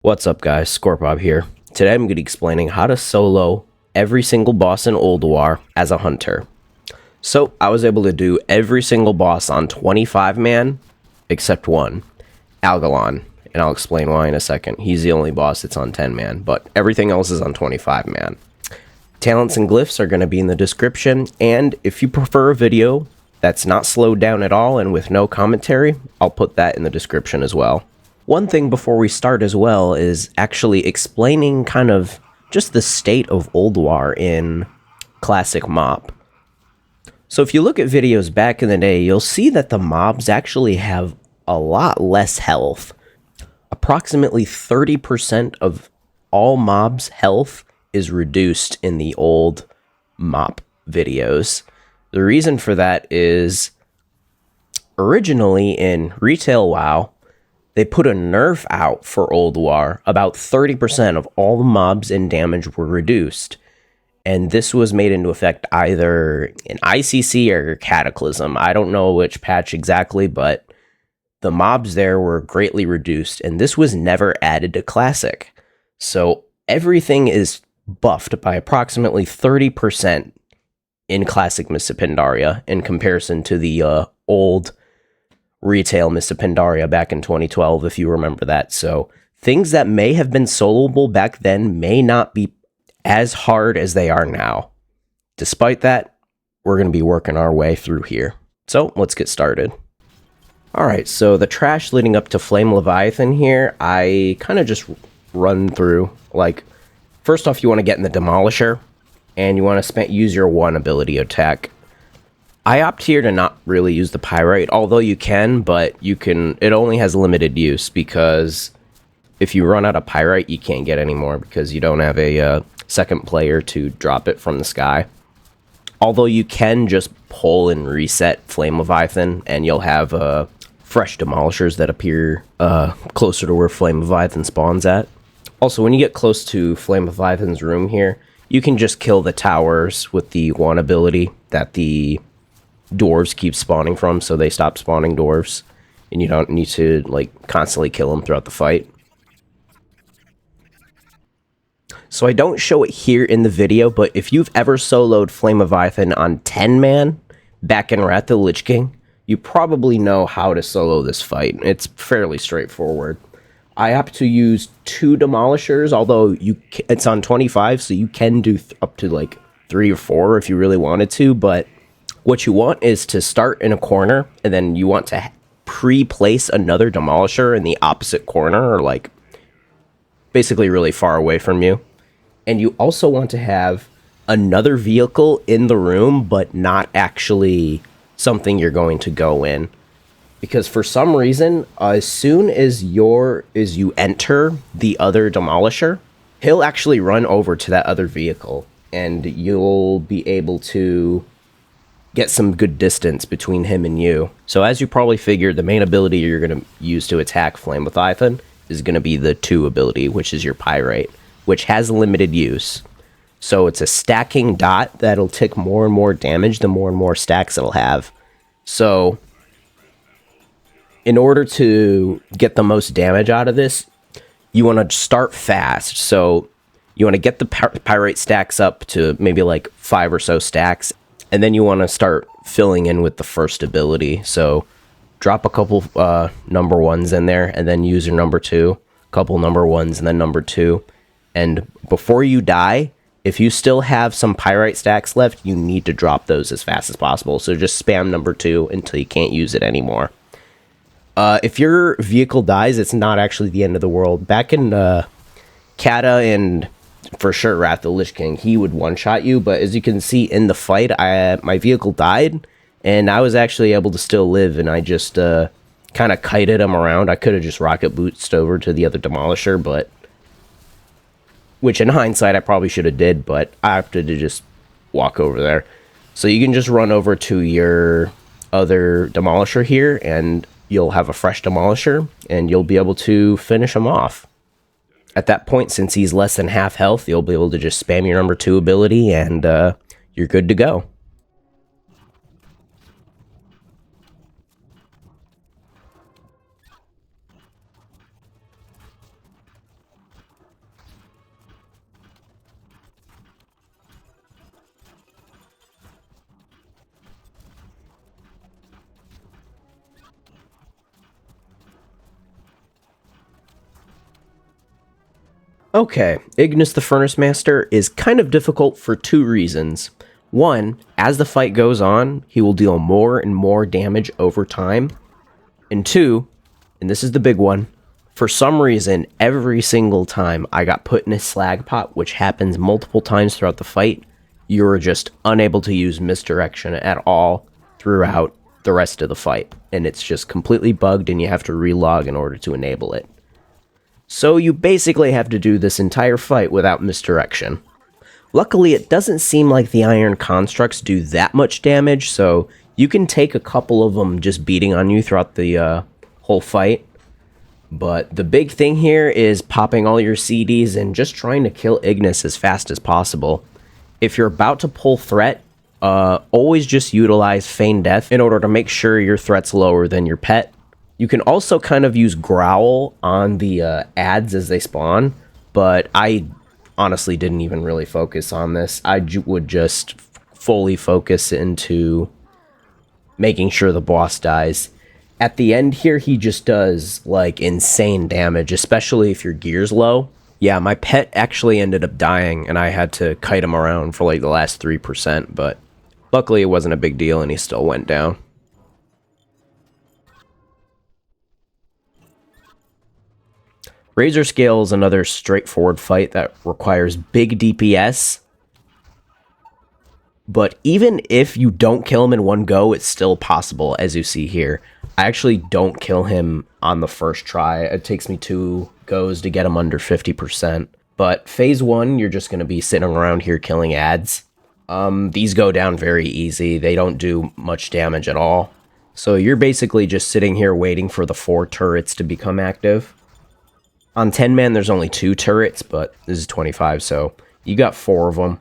What's up guys, Scorpob here. Today I'm going to be explaining how to solo every single boss in Ulduar as a hunter. So I was able to do every single boss on 25 man except one, Algalon, and I'll explain why in a second. He's the only boss that's on 10 man, but everything else is on 25 man. Talents and glyphs are going to be in the description, and if you prefer a video that's not slowed down at all and with no commentary, I'll put that in the description as well. One thing before we start as well is actually explaining kind of just the state of Ulduar in classic MoP. So if you look at videos back in the day, you'll see that the mobs actually have a lot less health. Approximately 30% of all mobs' health is reduced in the old MoP videos. The reason for that is originally in Retail WoW, they put a nerf out for Ulduar. About 30% of all the mobs in damage were reduced. And this was made into effect either in ICC or Cataclysm. I don't know which patch exactly, but the mobs there were greatly reduced. And this was never added to Classic. So everything is buffed by approximately 30% in Classic Mists of Pandaria in comparison to the old Retail Mists of Pandaria back in 2012, if you remember that. So things that may have been soloable back then may not be as hard as they are now. Despite that, we're going to be working our way through here. So let's get started. Alright, so the trash leading up to Flame Leviathan here, I kind of just run through. Like, first off, you want to get in the Demolisher, and you want to use your one ability attack. I opt here to not really use the Pyrite, although you can, but it only has limited use, because if you run out of Pyrite, you can't get any more, because you don't have a second player to drop it from the sky. Although you can just pull and reset Flame Leviathan, and you'll have fresh Demolishers that appear closer to where Flame Leviathan spawns at. Also, when you get close to Flame Leviathan's room here, you can just kill the towers with the one ability that the dwarves keep spawning from, so they stop spawning dwarves, and you don't need to like constantly kill them throughout the fight. So I don't show it here in the video, but if you've ever soloed Flame Leviathan on 10 man back in Wrath of the Lich King, you probably know how to solo this fight. It's fairly straightforward. I opt to use 2 Demolishers, although it's on 25, so you can do up to like 3 or 4 if you really wanted to, but what you want is to start in a corner, and then you want to pre-place another Demolisher in the opposite corner, or like basically really far away from you. And you also want to have another vehicle in the room, but not actually something you're going to go in. Because for some reason, as soon as you enter the other Demolisher, he'll actually run over to that other vehicle, and you'll be able to get some good distance between him and you. So as you probably figured, the main ability you're going to use to attack Flame Leviathan is going to be the 2 ability, which is your Pyrite, which has limited use. So it's a stacking dot that'll tick more and more damage the more and more stacks it'll have. So in order to get the most damage out of this, you want to start fast. So you want to get the Pyrite stacks up to maybe like 5 or so stacks, and then you want to start filling in with the first ability. So drop a couple number 1s in there, and then use your number 2. Couple number 1s, and then number 2. And before you die, if you still have some Pyrite stacks left, you need to drop those as fast as possible. So just spam number 2 until you can't use it anymore. If your vehicle dies, it's not actually the end of the world. Back in Kata and for sure Wrath of the Lich King, he would one-shot you, but as you can see in the fight, my vehicle died, and I was actually able to still live, and I just kind of kited him around. I could have just rocket bootsed over to the other Demolisher, but which in hindsight I probably should have did, but I opted to just walk over there. So you can just run over to your other Demolisher here, and you'll have a fresh Demolisher, and you'll be able to finish him off. At that point, since he's less than half health, you'll be able to just spam your number 2 ability, and you're good to go. Okay, Ignis the Furnace Master is kind of difficult for two reasons. One, as the fight goes on, he will deal more and more damage over time. And two, and this is the big one, for some reason, every single time I got put in a slag pot, which happens multiple times throughout the fight, you're just unable to use misdirection at all throughout the rest of the fight. And it's just completely bugged and you have to relog in order to enable it. So you basically have to do this entire fight without misdirection. Luckily, it doesn't seem like the iron constructs do that much damage, so you can take a couple of them just beating on you throughout the whole fight. But the big thing here is popping all your CDs and just trying to kill Ignis as fast as possible. If you're about to pull threat, always just utilize Feign Death in order to make sure your threat's lower than your pet. You can also kind of use Growl on the ads as they spawn, but I honestly didn't even really focus on this. I would just fully focus into making sure the boss dies. At the end here, he just does, like, insane damage, especially if your gear's low. Yeah, my pet actually ended up dying, and I had to kite him around for, like, the last 3%, but luckily it wasn't a big deal, and he still went down. Razorscale is another straightforward fight that requires big DPS. But even if you don't kill him in one go, it's still possible, as you see here. I actually don't kill him on the first try. It takes me 2 goes to get him under 50%. But phase 1, you're just going to be sitting around here killing ads. These go down very easy. They don't do much damage at all. So you're basically just sitting here waiting for the 4 turrets to become active. On 10-man, there's only 2 turrets, but this is 25, so you got 4 of them.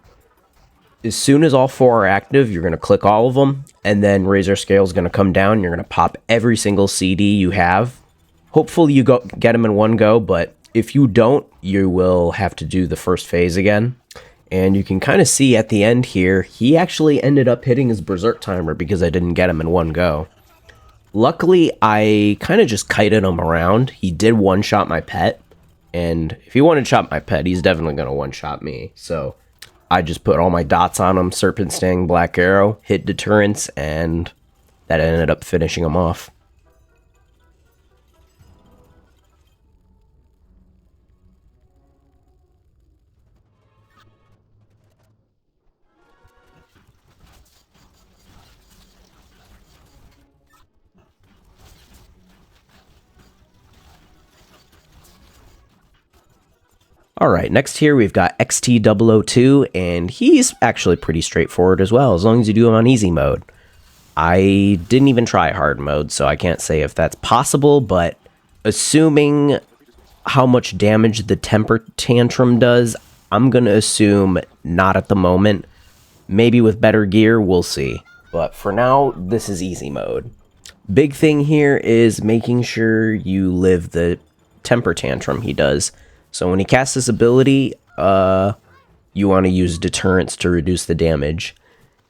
As soon as all 4 are active, you're going to click all of them, and then Razorscale is going to come down, and you're going to pop every single CD you have. Hopefully you get them in one go, but if you don't, you will have to do the first phase again. And you can kind of see at the end here, he actually ended up hitting his Berserk timer because I didn't get him in one go. Luckily, I kind of just kited him around. He did one-shot my pet, and if he one-shot my pet, he's definitely going to one-shot me. So I just put all my dots on him, Serpent Sting, Black Arrow, hit deterrence, and that ended up finishing him off. Alright, next here we've got XT002, and he's actually pretty straightforward as well, as long as you do him on easy mode. I didn't even try hard mode, so I can't say if that's possible, but assuming how much damage the Temper Tantrum does, I'm gonna assume not at the moment. Maybe with better gear, we'll see. But for now, this is easy mode. Big thing here is making sure you live the Temper Tantrum he does. So when he casts this ability, you want to use deterrence to reduce the damage.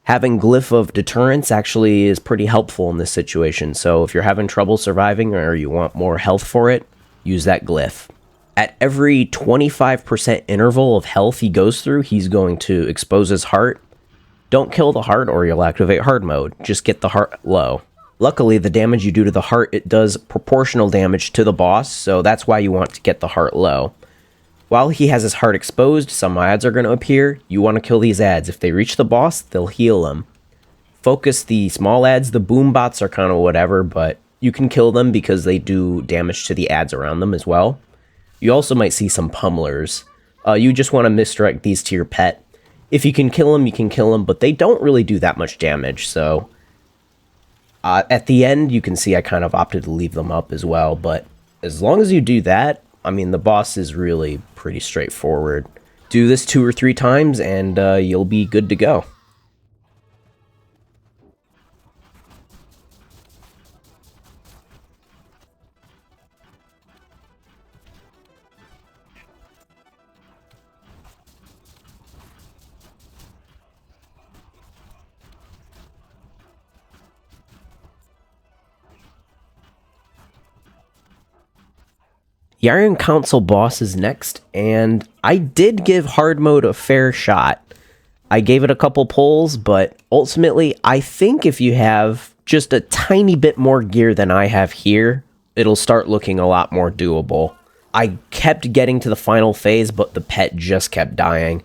Having Glyph of Deterrence actually is pretty helpful in this situation, so if you're having trouble surviving or you want more health for it, use that Glyph. At every 25% interval of health he goes through, he's going to expose his heart. Don't kill the heart or you'll activate hard mode, just get the heart low. Luckily, the damage you do to the heart, it does proportional damage to the boss, so that's why you want to get the heart low. While he has his heart exposed, some ads are going to appear. You want to kill these ads. If they reach the boss, they'll heal them. Focus the small ads. The boom bots are kind of whatever, but you can kill them because they do damage to the ads around them as well. You also might see some pummelers. You just want to misdirect these to your pet. If you can kill them, you can kill them, but they don't really do that much damage, so at the end, you can see I kind of opted to leave them up as well, but as long as you do that, I mean, the boss is really pretty straightforward. Do this 2 or 3 times, and you'll be good to go. The Iron Council boss is next, and I did give hard mode a fair shot. I gave it a couple pulls, but ultimately, I think if you have just a tiny bit more gear than I have here, it'll start looking a lot more doable. I kept getting to the final phase, but the pet just kept dying.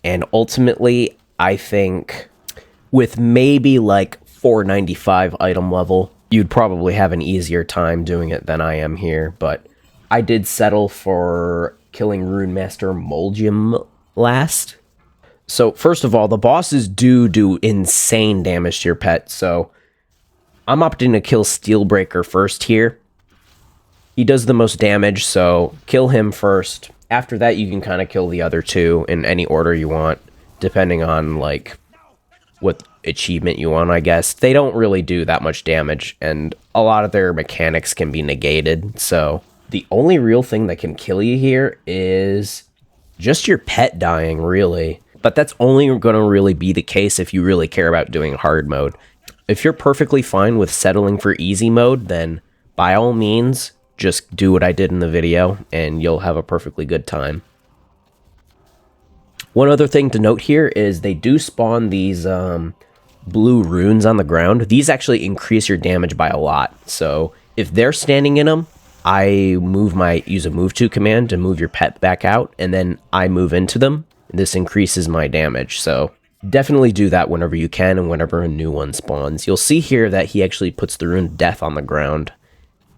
And ultimately, I think with maybe like 495 item level, you'd probably have an easier time doing it than I am here. But I did settle for killing Rune Master Molgium last. So first of all, the bosses do insane damage to your pet. So I'm opting to kill Steelbreaker first here. He does the most damage, so kill him first. After that, you can kind of kill the other two in any order you want, depending on, like, what achievement you want, I guess. They don't really do that much damage, and a lot of their mechanics can be negated, so the only real thing that can kill you here is just your pet dying, really. But that's only going to really be the case if you really care about doing hard mode. If you're perfectly fine with settling for easy mode, then by all means, just do what I did in the video, and you'll have a perfectly good time. One other thing to note here is they do spawn these blue runes on the ground. These actually increase your damage by a lot. So if they're standing in them, I use a move to command to move your pet back out, and then I move into them. This increases my damage. So definitely do that whenever you can and whenever a new one spawns. You'll see here that he actually puts the rune Death on the ground,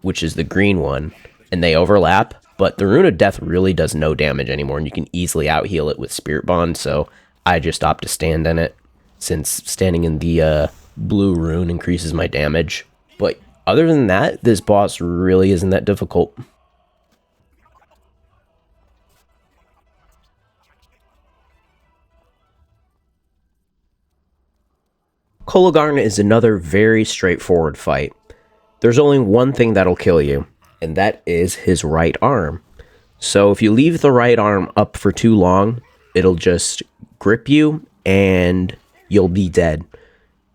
which is the green one, and they overlap, but the Rune of Death really does no damage anymore, and you can easily out-heal it with Spirit Bond, so I just opt to stand in it, since standing in the blue rune increases my damage. But other than that, this boss really isn't that difficult. Kologarn is another very straightforward fight. There's only one thing that'll kill you, and that is his right arm. So if you leave the right arm up for too long, it'll just grip you and you'll be dead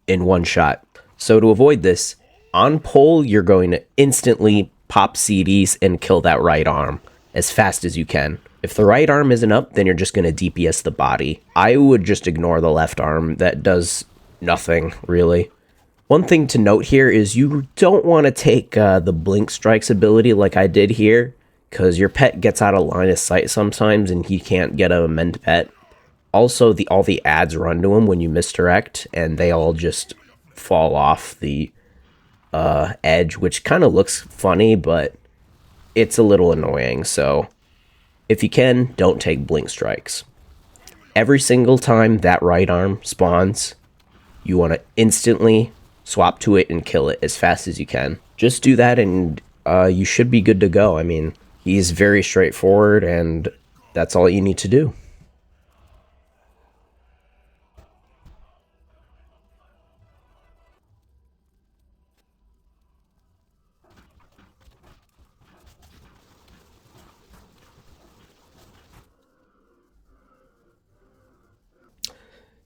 in one shot. So to avoid this, on pull, you're going to instantly pop CDs and kill that right arm as fast as you can. If the right arm isn't up, then you're just going to DPS the body. I would just ignore the left arm. That does nothing, really. One thing to note here is you don't want to take the Blink Strikes ability like I did here, because your pet gets out of line of sight sometimes and he can't get a mend pet. Also, all the ads run to him when you misdirect, and they all just fall off the edge, which kind of looks funny, but it's a little annoying. So if you can, don't take Blink Strikes. Every single time that right arm spawns, you want to instantly swap to it and kill it as fast as you can. Just do that and you should be good to go. I mean, he's very straightforward and that's all you need to do.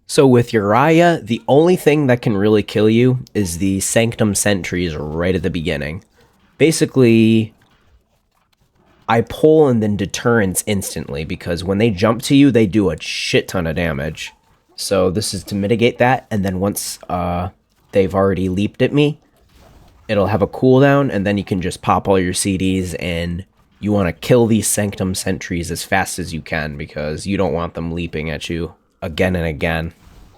So with Auriaya, the only thing that can really kill you is the Sanctum Sentries right at the beginning. Basically, I pull and then deterrence instantly, because when they jump to you, they do a shit ton of damage. So this is to mitigate that, and then once they've already leaped at me, it'll have a cooldown, and then you can just pop all your CDs, and you want to kill these Sanctum Sentries as fast as you can, because you don't want them leaping at you again and again.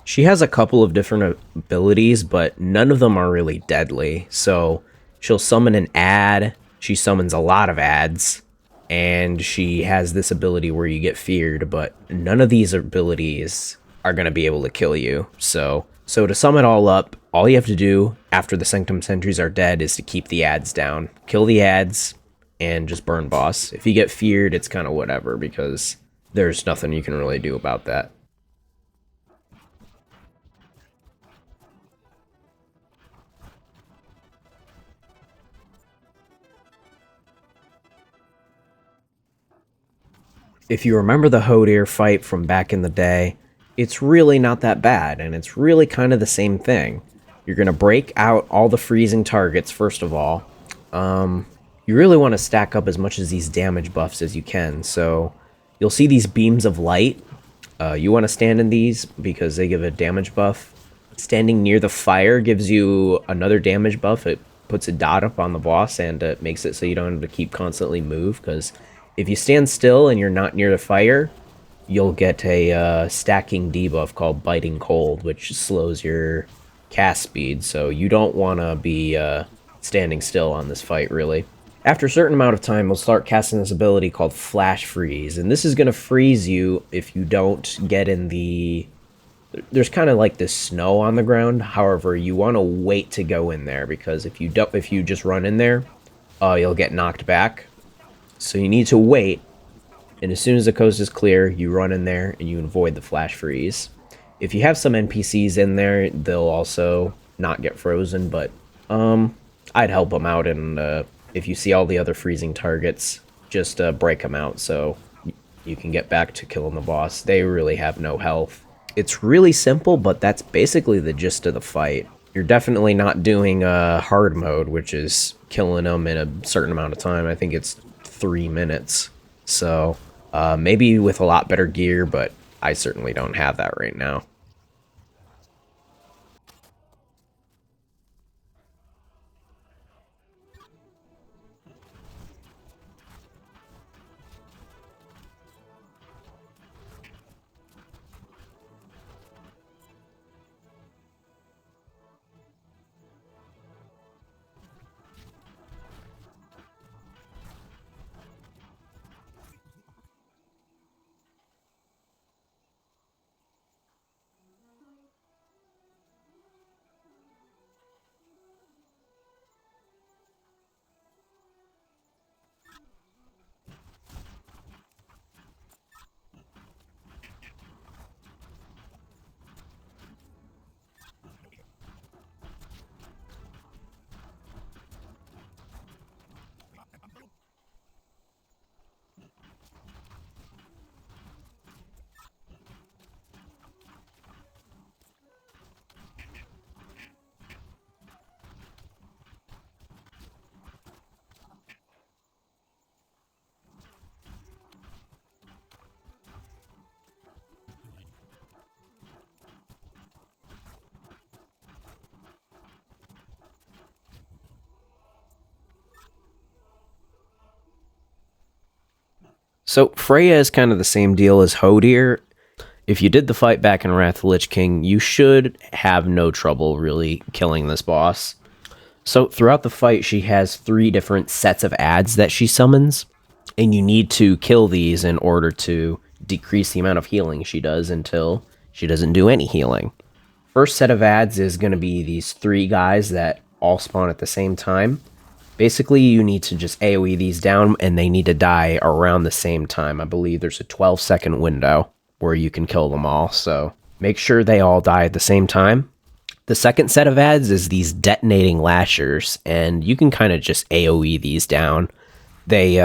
She has a couple of different abilities, but none of them are really deadly. So she'll summon an ad, she summons a lot of ads, and she has this ability where you get feared, but none of these abilities are going to be able to kill you. So to sum it all up, all you have to do after the Sanctum Sentries are dead is to keep the ads down. Kill the ads and just burn boss. If you get feared, it's kind of whatever, because there's nothing you can really do about that. If you remember the Hodir fight from back in the day, it's really not that bad, and it's really kind of the same thing. You're going to break out all the freezing targets, first of all. You really want to stack up as much of these damage buffs as you can. So you'll see these beams of light. You want to stand in these because they give a damage buff. Standing near the fire gives you another damage buff. It puts a dot up on the boss and it makes it so you don't have to keep constantly move, because if you stand still and you're not near the fire, you'll get a stacking debuff called Biting Cold, which slows your cast speed. So you don't want to be standing still on this fight, really. After a certain amount of time, we'll start casting this ability called Flash Freeze, and this is going to freeze you if you don't get in the... There's kind of like this snow on the ground. However, you want to wait to go in there, because if you just run in there, you'll get knocked back. So you need to wait, and as soon as the coast is clear, you run in there and you avoid the Flash Freeze. If you have some NPCs in there, they'll also not get frozen, but I'd help them out, and if you see all the other freezing targets, just break them out so you can get back to killing the boss. They really have no health. It's really simple, but that's basically the gist of the fight. You're definitely not doing hard mode, which is killing them in a certain amount of time. I think it's 3 minutes. So maybe with a lot better gear, but I certainly don't have that right now. So Freya is kind of the same deal as Hodir. If you did the fight back in Wrath of the Lich King, you should have no trouble really killing this boss. So throughout the fight, she has 3 different sets of adds that she summons, and you need to kill these in order to decrease the amount of healing she does until she doesn't do any healing. First set of adds is going to be these 3 guys that all spawn at the same time. Basically, you need to just AoE these down, and they need to die around the same time. I believe there's a 12-second window where you can kill them all, so make sure they all die at the same time. The second set of adds is these detonating lashers, and you can kind of just AoE these down. They,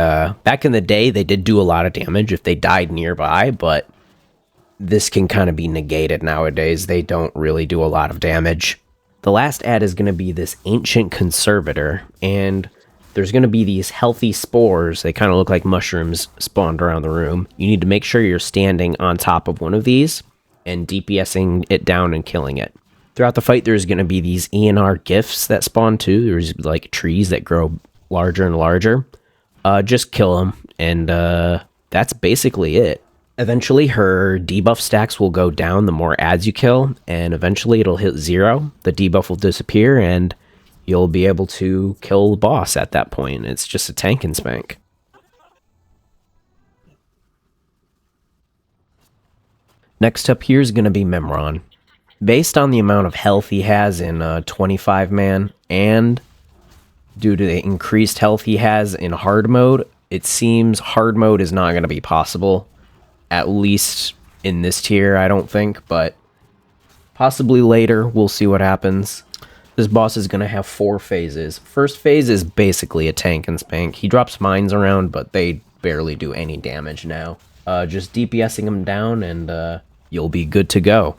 back in the day, they did do a lot of damage if they died nearby, but this can kind of be negated nowadays. They don't really do a lot of damage. The last ad is going to be this Ancient Conservator, and there's going to be these healthy spores. They kind of look like mushrooms spawned around the room. You need to make sure you're standing on top of one of these and DPSing it down and killing it. Throughout the fight, there's going to be these ENR gifts that spawn too. There's like trees that grow larger and larger. Just kill them, and that's basically it. Eventually, her debuff stacks will go down the more adds you kill, and eventually it'll hit 0. The debuff will disappear, and you'll be able to kill the boss at that point. It's just a tank and spank. Next up here is going to be Mimiron. Based on the amount of health he has in 25-man, and due to the increased health he has in hard mode, it seems hard mode is not going to be possible. At least in this tier, I don't think, but possibly later, we'll see what happens. This boss is going to have 4 phases. First phase is basically a tank and spank. He drops mines around, but they barely do any damage now. Just DPSing him down, and you'll be good to go.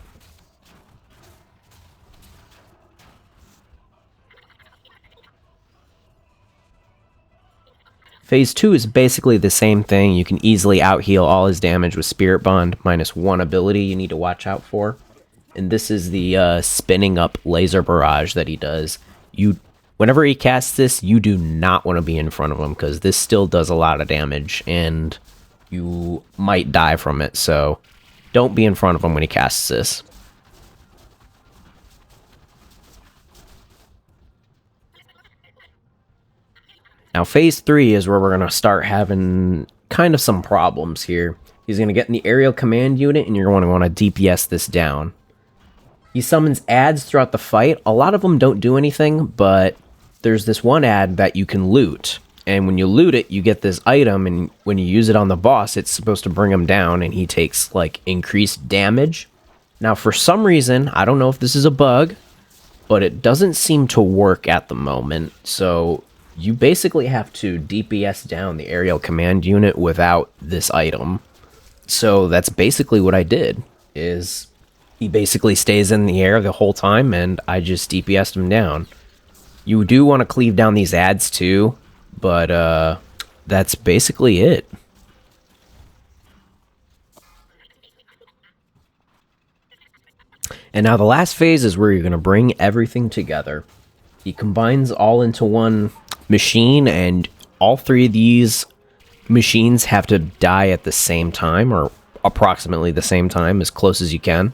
Phase 2 is basically the same thing. You can easily out-heal all his damage with Spirit Bond, minus one ability you need to watch out for. And this is the spinning up laser barrage that he does. Whenever he casts this, you do not want to be in front of him, because this still does a lot of damage, and you might die from it, so don't be in front of him when he casts this. Now, Phase 3 is where we're going to start having kind of some problems here. He's going to get in the aerial command unit, and you're going to want to DPS this down. He summons ads throughout the fight. A lot of them don't do anything, but there's this one ad that you can loot. And when you loot it, you get this item, and when you use it on the boss, it's supposed to bring him down, and he takes, like, increased damage. Now, for some reason, I don't know if this is a bug, but it doesn't seem to work at the moment, so you basically have to DPS down the aerial command unit without this item. So that's basically what I did, is he basically stays in the air the whole time, and I just DPS'd him down. You do want to cleave down these ads too, but that's basically it. And now the last phase is where you're going to bring everything together. He combines all into one machine, and all three of these machines have to die at the same time, or approximately the same time, as close as you can.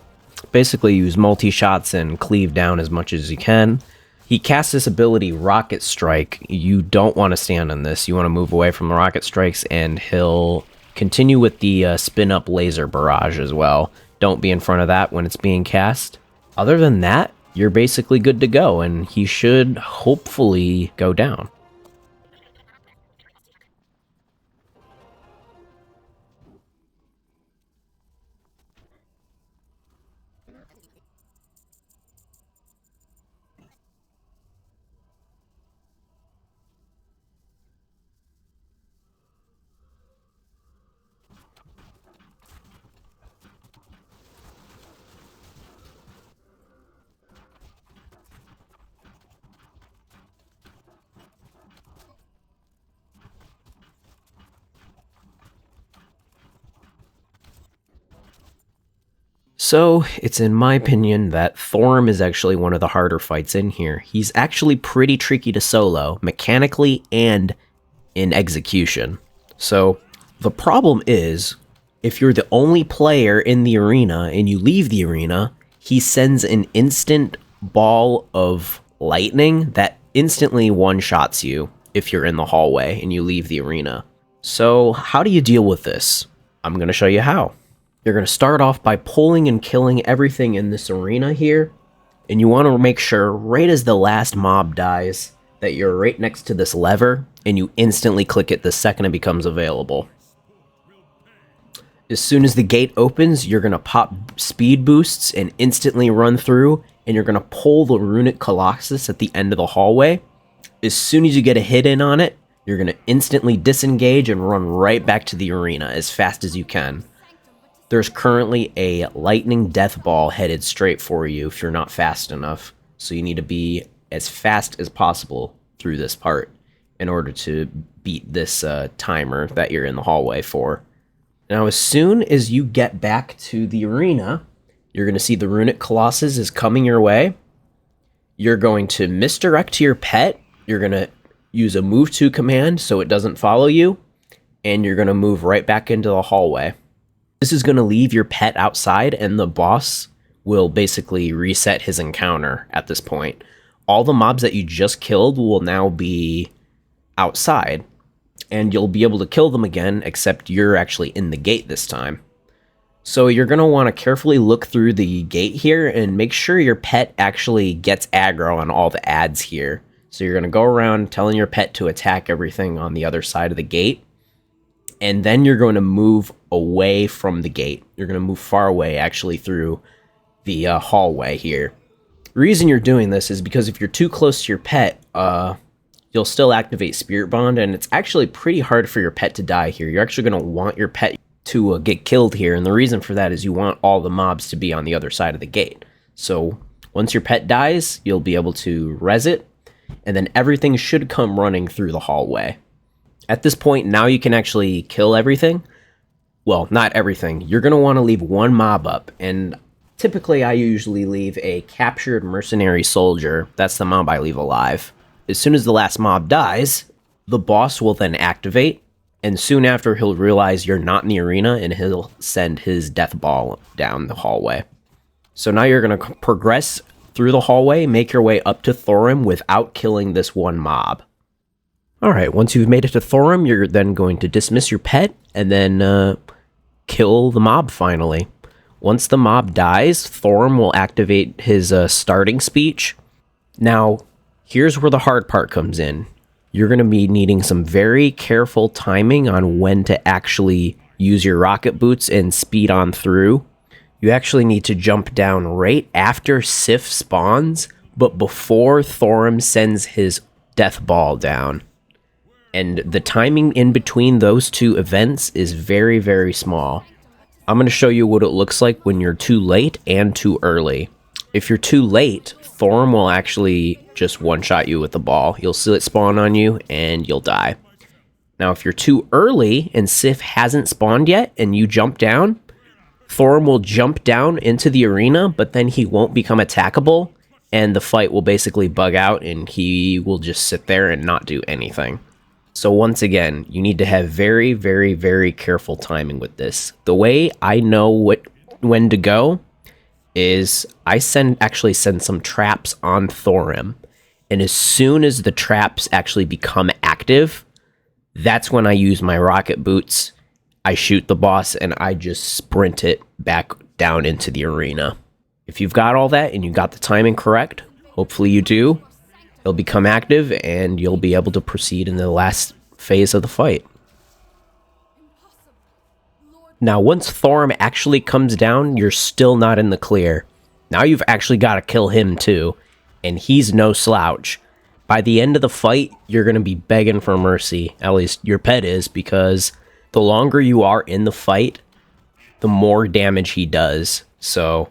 Basically use multi-shots and cleave down as much as you can. He casts this ability, Rocket Strike. You don't want to stand on this. You want to move away from the Rocket Strikes, and he'll continue with the spin-up laser barrage as well. Don't be in front of that when it's being cast. Other than that, you're basically good to go, and he should hopefully go down. So, it's in my opinion that Thorim is actually one of the harder fights in here. He's actually pretty tricky to solo, mechanically and in execution. So, the problem is, if you're the only player in the arena and you leave the arena, he sends an instant ball of lightning that instantly one-shots you if you're in the hallway and you leave the arena. So, how do you deal with this? I'm going to show you how. You're going to start off by pulling and killing everything in this arena here, and you want to make sure right as the last mob dies that you're right next to this lever, and you instantly click it the second it becomes available. As soon as the gate opens, you're going to pop speed boosts and instantly run through, and you're going to pull the Runic Colossus at the end of the hallway. As soon as you get a hit in on it, you're going to instantly disengage and run right back to the arena as fast as you can. There's currently a lightning death ball headed straight for you if you're not fast enough, so you need to be as fast as possible through this part in order to beat this timer that you're in the hallway for. Now, as soon as you get back to the arena, you're going to see the Runic Colossus is coming your way. You're going to misdirect to your pet. You're going to use a move to command so it doesn't follow you, and you're going to move right back into the hallway. This is going to leave your pet outside, and the boss will basically reset his encounter at this point. All the mobs that you just killed will now be outside, and you'll be able to kill them again, except you're actually in the gate this time. So you're going to want to carefully look through the gate here and make sure your pet actually gets aggro on all the ads here. So you're going to go around telling your pet to attack everything on the other side of the gate. And then you're going to move away from the gate. You're going to move far away, actually, through the hallway here. The reason you're doing this is because if you're too close to your pet, you'll still activate Spirit Bond, and it's actually pretty hard for your pet to die here. You're actually going to want your pet to get killed here, and the reason for that is you want all the mobs to be on the other side of the gate. So once your pet dies, you'll be able to res it, and then everything should come running through the hallway. At this point, now you can actually kill everything. Well, not everything. You're going to want to leave one mob up, and typically I usually leave a captured mercenary soldier. That's the mob I leave alive. As soon as the last mob dies, the boss will then activate, and soon after he'll realize you're not in the arena, and he'll send his death ball down the hallway. So now you're going to progress through the hallway, make your way up to Thorim without killing this one mob. Alright, once you've made it to Thorim, you're then going to dismiss your pet, and then kill the mob finally. Once the mob dies, Thorim will activate his starting speech. Now, here's where the hard part comes in. You're going to be needing some very careful timing on when to actually use your rocket boots and speed on through. You actually need to jump down right after Sif spawns, but before Thorim sends his death ball down. And the timing in between those two events is very, very small. I'm going to show you what it looks like when you're too late and too early. If you're too late, Thorim will actually just one-shot you with the ball. You'll see it spawn on you, and you'll die. Now, if you're too early and Sif hasn't spawned yet, and you jump down, Thorim will jump down into the arena, but then he won't become attackable, and the fight will basically bug out, and he will just sit there and not do anything. So once again, you need to have very, very, very careful timing with this. The way I know when to go is I actually send some traps on Thorim, and as soon as the traps actually become active, that's when I use my rocket boots. I shoot the boss, and I just sprint it back down into the arena. If you've got all that and you got the timing correct, hopefully you do, it'll become active, and you'll be able to proceed in the last phase of the fight. Now, once Thorim actually comes down, you're still not in the clear. Now you've actually got to kill him too, and he's no slouch. By the end of the fight, you're going to be begging for mercy. At least your pet is, because the longer you are in the fight, the more damage he does. So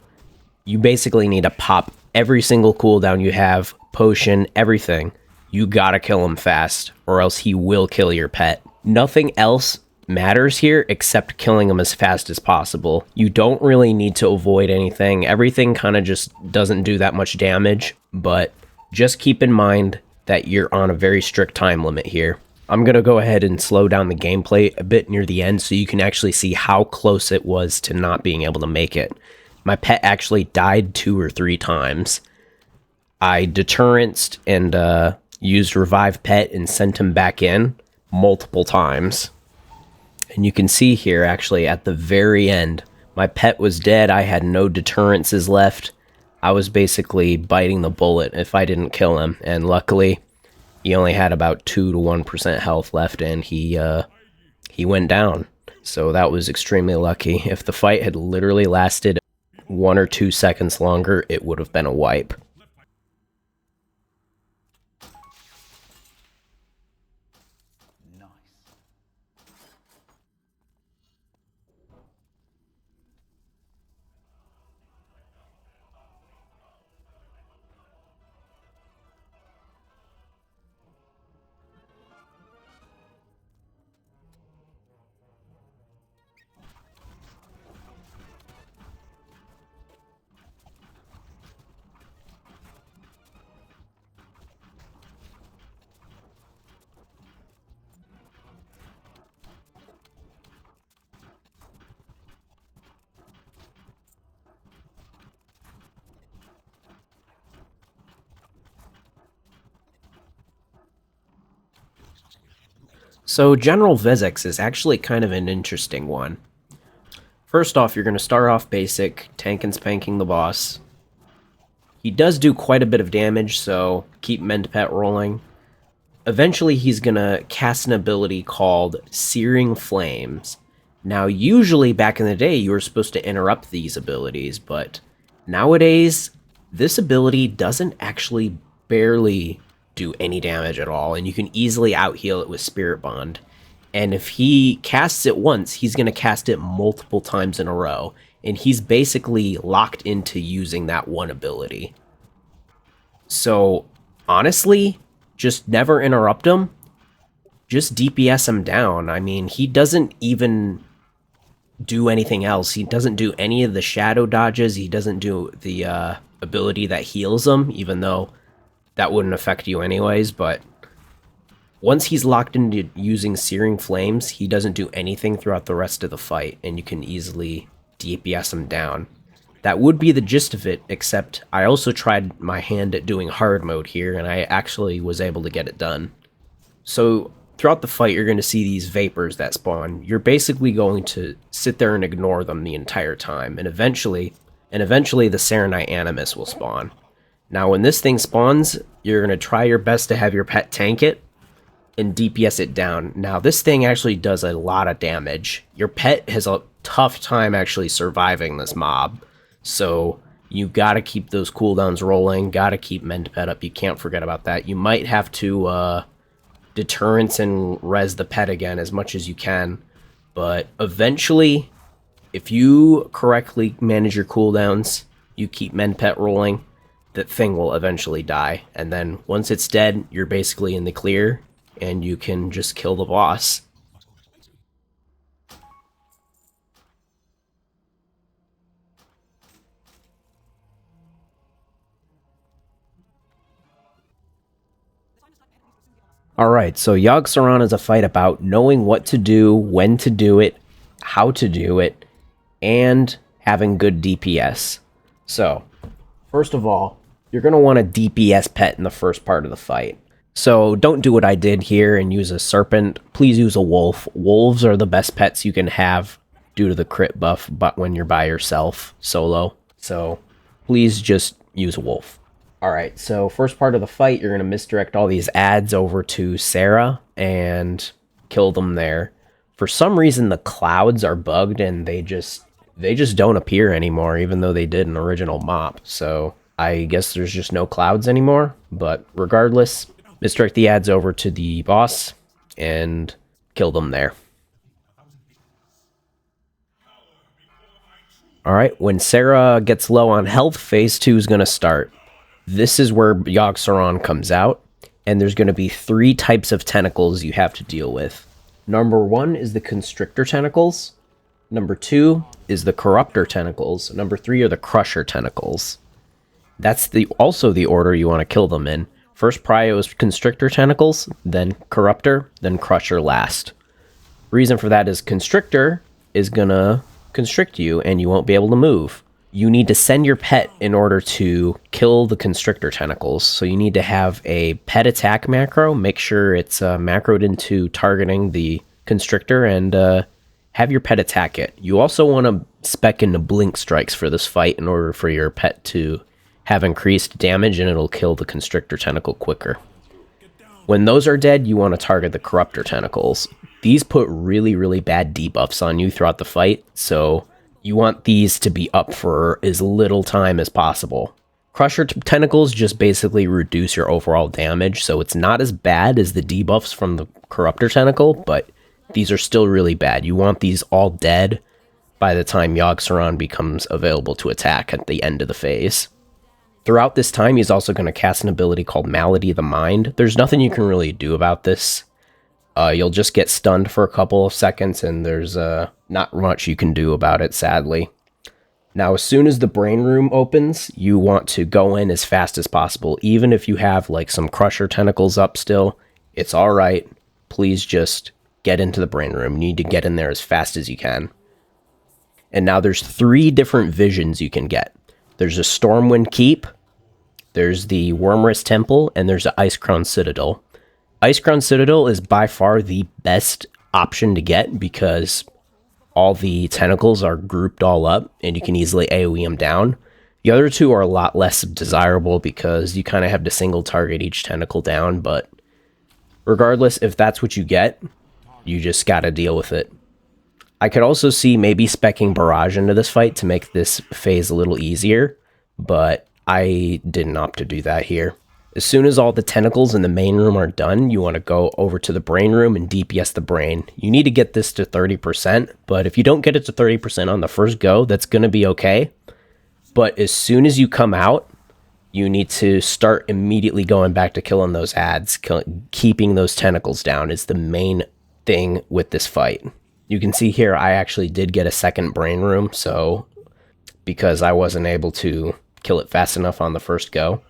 you basically need to pop every single cooldown you have, potion, everything. You gotta kill him fast, or else he will kill your pet. Nothing else matters here except killing him as fast as possible. You don't really need to avoid anything. Everything kind of just doesn't do that much damage, but just keep in mind that you're on a very strict time limit here. I'm gonna go ahead and slow down the gameplay a bit near the end so you can actually see how close it was to not being able to make it. My pet actually died 2 or 3 times. I deterrenced and used Revive Pet and sent him back in multiple times. And you can see here, actually, at the very end, my pet was dead. I had no deterrences left. I was basically biting the bullet if I didn't kill him. And luckily, he only had about 2 to 1% health left, and he went down. So that was extremely lucky. If the fight had literally lasted 1 or 2 seconds longer, it would have been a wipe. So General Vezax is actually kind of an interesting one. First off, you're going to start off basic, tank and spanking the boss. He does do quite a bit of damage, so keep Mend Pet rolling. Eventually, he's going to cast an ability called Searing Flames. Now, usually back in the day, you were supposed to interrupt these abilities, but nowadays, this ability doesn't actually barely do any damage at all, and you can easily out-heal it with Spirit Bond. And if he casts it once, he's going to cast it multiple times in a row, and he's basically locked into using that one ability. So, honestly, just never interrupt him. just DPS him down. I mean, he doesn't even do anything else. He doesn't do any of the shadow dodges. He doesn't do the ability that heals him, even though that wouldn't affect you anyways. But once he's locked into using Searing Flames, he doesn't do anything throughout the rest of the fight, and you can easily DPS him down. That would be the gist of it, except I also tried my hand at doing hard mode here, and I actually was able to get it done. So throughout the fight, you're going to see these vapors that spawn. You're basically going to sit there and ignore them the entire time, and eventually the Saronite Animus will spawn. Now, when this thing spawns, you're going to try your best to have your pet tank it and DPS it down. Now, this thing actually does a lot of damage. Your pet has a tough time actually surviving this mob, so you gotta keep those cooldowns rolling, gotta keep Mend Pet up, you can't forget about that. You might have to deterrence and res the pet again as much as you can, but eventually, if you correctly manage your cooldowns, you keep Mend Pet rolling, that thing will eventually die, and then once it's dead, you're basically in the clear, and you can just kill the boss. Alright, so Yogg-Saron is a fight about knowing what to do, when to do it, how to do it, and having good DPS. So, first of all, you're going to want a DPS pet in the first part of the fight. So don't do what I did here and use a serpent. Please use a wolf. Wolves are the best pets you can have due to the crit buff, but when you're by yourself, solo. So please just use a wolf. Alright, so first part of the fight, you're going to misdirect all these ads over to Sarah and kill them there. For some reason, the clouds are bugged and they just don't appear anymore, even though they did an original MoP. So I guess there's just no clouds anymore, but regardless, misdirect the ads over to the boss and kill them there. Alright, when Sarah gets low on health, phase 2 is going to start. This is where Yogg-Saron comes out, and there's going to be 3 types of tentacles you have to deal with. Number 1 is the Constrictor tentacles. Number 2 is the Corruptor tentacles. Number 3 are the Crusher tentacles. That's also the order you want to kill them in. First prio is Constrictor tentacles, then Corruptor, then Crusher last. Reason for that is Constrictor is going to constrict you, and you won't be able to move. You need to send your pet in order to kill the Constrictor tentacles. So you need to have a pet attack macro, make sure it's macroed into targeting the Constrictor, and have your pet attack it. You also want to spec into blink strikes for this fight in order for your pet to have increased damage, and it'll kill the Constrictor tentacle quicker. When those are dead, you want to target the Corruptor tentacles. These put really, really bad debuffs on you throughout the fight, so you want these to be up for as little time as possible. Crusher tentacles just basically reduce your overall damage, so it's not as bad as the debuffs from the Corruptor tentacle, but these are still really bad. You want these all dead by the time Yogg-Saron becomes available to attack at the end of the phase. Throughout this time, he's also going to cast an ability called Malady of the Mind. There's nothing you can really do about this. You'll just get stunned for a couple of seconds, and there's not much you can do about it, sadly. Now, as soon as the brain room opens, you want to go in as fast as possible. Even if you have like some Crusher tentacles up still, it's alright. Please just get into the brain room. You need to get in there as fast as you can. And now there's 3 different visions you can get. There's a Stormwind Keep, there's the Wormwrist Temple, and there's the Icecrown Citadel. Icecrown Citadel is by far the best option to get because all the tentacles are grouped all up and you can easily AoE them down. The other 2 are a lot less desirable because you kind of have to single target each tentacle down, but regardless, if that's what you get, you just gotta deal with it. I could also see maybe speccing Barrage into this fight to make this phase a little easier, but I didn't opt to do that here. As soon as all the tentacles in the main room are done, you want to go over to the brain room and DPS the brain. You need to get this to 30%, but if you don't get it to 30% on the first go, that's going to be okay. But as soon as you come out, you need to start immediately going back to killing those ads. Keeping those tentacles down is the main thing with this fight. You can see here I actually did get a second brain room, so because I wasn't able to kill it fast enough on the first go.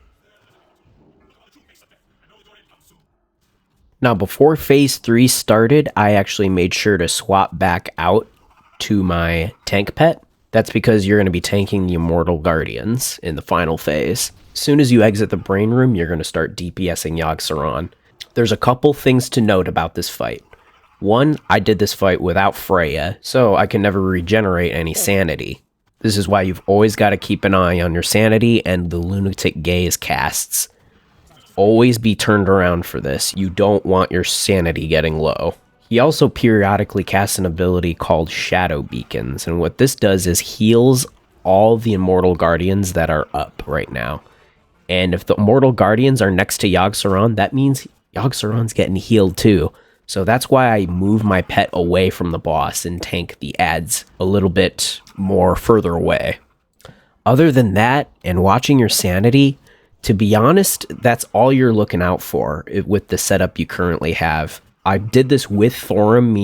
Now, before phase 3 started, I actually made sure to swap back out to my tank pet. That's because you're going to be tanking the Immortal Guardians in the final phase. As soon as you exit the brain room, you're going to start DPSing Yogg-Saron. There's a couple things to note about this fight. One, I did this fight without Freya, so I can never regenerate any sanity. This is why you've always got to keep an eye on your sanity and the Lunatic Gaze casts. Always be turned around for this. You don't want your sanity getting low. He also periodically casts an ability called Shadow Beacons, and what this does is heals all the Immortal Guardians that are up right now. And if the Immortal Guardians are next to Yogg-Saron, that means Yogg-Saron's getting healed too. So that's why I move my pet away from the boss and tank the ads a little bit more further away. Other than that, and watching your sanity, to be honest, that's all you're looking out for with the setup you currently have. I did this with Thorim,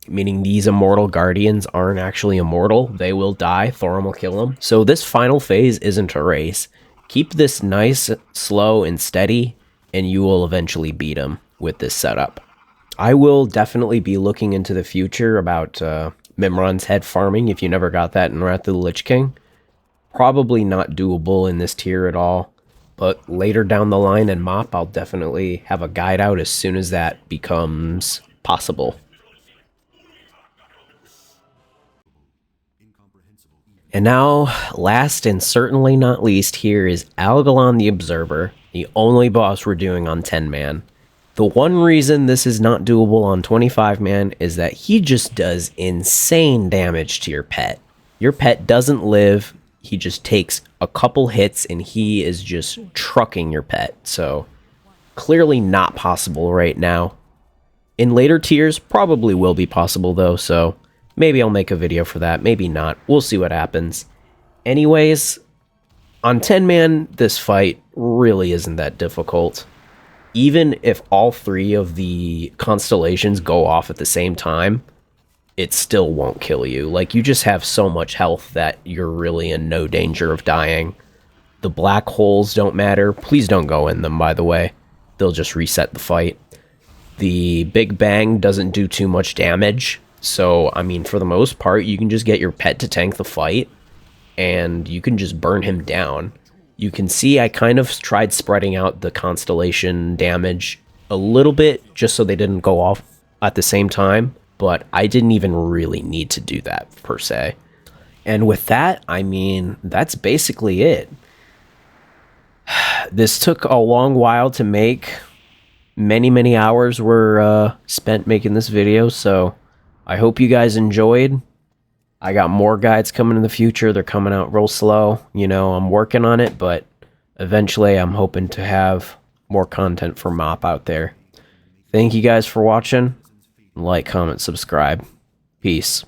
meaning these Immortal Guardians aren't actually immortal. They will die. Thorim will kill them. So this final phase isn't a race. Keep this nice, slow, and steady, and you will eventually beat him with this setup. I will definitely be looking into the future about Mimiron's head farming if you never got that in Wrath of the Lich King. Probably not doable in this tier at all, but later down the line in MoP, I'll definitely have a guide out as soon as that becomes possible. And now, last and certainly not least, here is Algalon the Observer, the only boss we're doing on 10-man. The one reason this is not doable on 25-man is that he just does insane damage to your pet. Your pet doesn't live, he just takes a couple hits and he is just trucking your pet. So, clearly not possible right now. In later tiers, probably will be possible though, so maybe I'll make a video for that, maybe not. We'll see what happens. Anyways, on 10-man, this fight really isn't that difficult. Even if all 3 of the constellations go off at the same time, it still won't kill you. Like, you just have so much health that you're really in no danger of dying. The black holes don't matter. Please don't go in them, by the way. They'll just reset the fight. The Big Bang doesn't do too much damage. So, I mean, for the most part, you can just get your pet to tank the fight, and you can just burn him down. You can see I kind of tried spreading out the constellation damage a little bit just so they didn't go off at the same time, but I didn't even really need to do that per se. And with that, I mean, that's basically it. This took a long while to make. Many hours were spent making this video, so I hope you guys enjoyed. I got more guides coming in the future. They're coming out real slow. You know, I'm working on it, but eventually I'm hoping to have more content for MoP out there. Thank you guys for watching. Like, comment, subscribe. Peace.